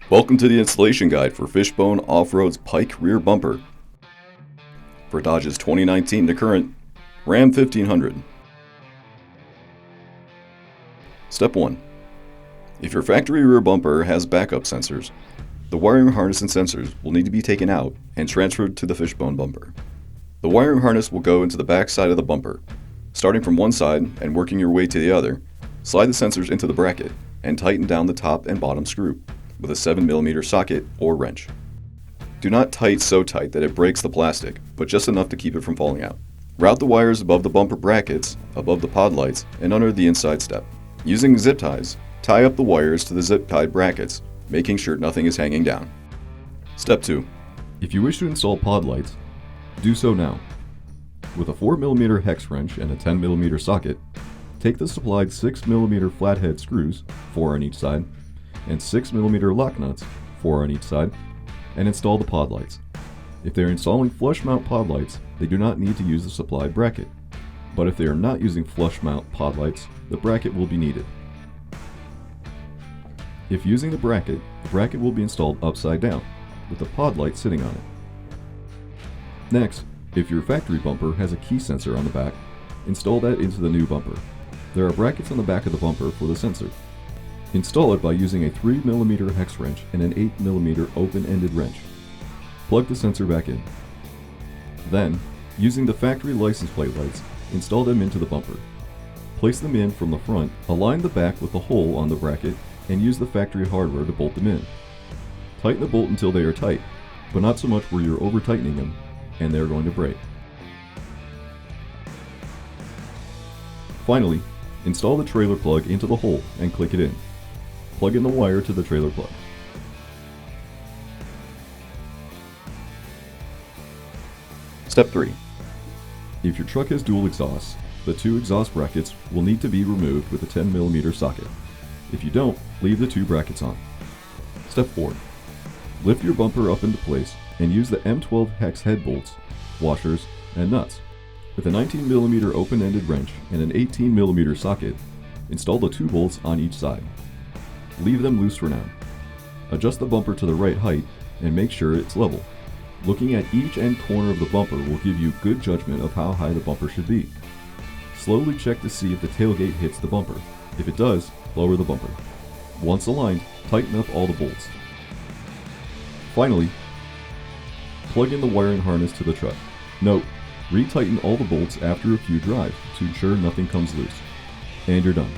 Welcome to the installation guide for Fishbone Off-Road's Pike rear bumper for Dodge's 2019 to current Ram 1500. Step 1. If your factory rear bumper has backup sensors, the wiring harness and sensors will need to be taken out and transferred to the Fishbone bumper. The wiring harness will go into the back side of the bumper. Starting from one side and working your way to the other, slide the sensors into the bracket and tighten down the top and bottom screw with a 7mm socket or wrench. Do not tighten so tight that it breaks the plastic, but just enough to keep it from falling out. Route the wires above the bumper brackets, above the pod lights, and under the inside step. Using zip ties, tie up the wires to the zip tied brackets, making sure nothing is hanging down. Step 2. If you wish to install pod lights, do so now. With a 4mm hex wrench and a 10mm socket, take the supplied 6mm flathead screws, 4 on each side, and 6mm lock nuts, 4 on each side, and install the pod lights. If they are installing flush mount pod lights, they do not need to use the supplied bracket. But if they are not using flush mount pod lights, the bracket will be needed. If using the bracket will be installed upside down, with the pod light sitting on it. Next, if your factory bumper has a key sensor on the back, install that into the new bumper. There are brackets on the back of the bumper for the sensor. Install it by using a 3mm hex wrench and an 8mm open-ended wrench. Plug the sensor back in. Then, using the factory license plate lights, install them into the bumper. Place them in from the front, align the back with the hole on the bracket, and use the factory hardware to bolt them in. Tighten the bolt until they are tight, but not so much where you're over-tightening them, and they are going to break. Finally, install the trailer plug into the hole and click it in. Plug in the wire to the trailer plug. Step 3. If your truck has dual exhausts, the 2 exhaust brackets will need to be removed with a 10mm socket. If you don't, leave the 2 brackets on. Step 4. Lift your bumper up into place and use the M12 hex head bolts, washers, and nuts. With a 19mm open-ended wrench and an 18mm socket, install the 2 bolts on each side. Leave them loose for now. Adjust the bumper to the right height and make sure it's level. Looking at each end corner of the bumper will give you good judgment of how high the bumper should be. Slowly check to see if the tailgate hits the bumper. If it does, lower the bumper. Once aligned, tighten up all the bolts. Finally, plug in the wiring harness to the truck. Note, retighten all the bolts after a few drives to ensure nothing comes loose. And you're done.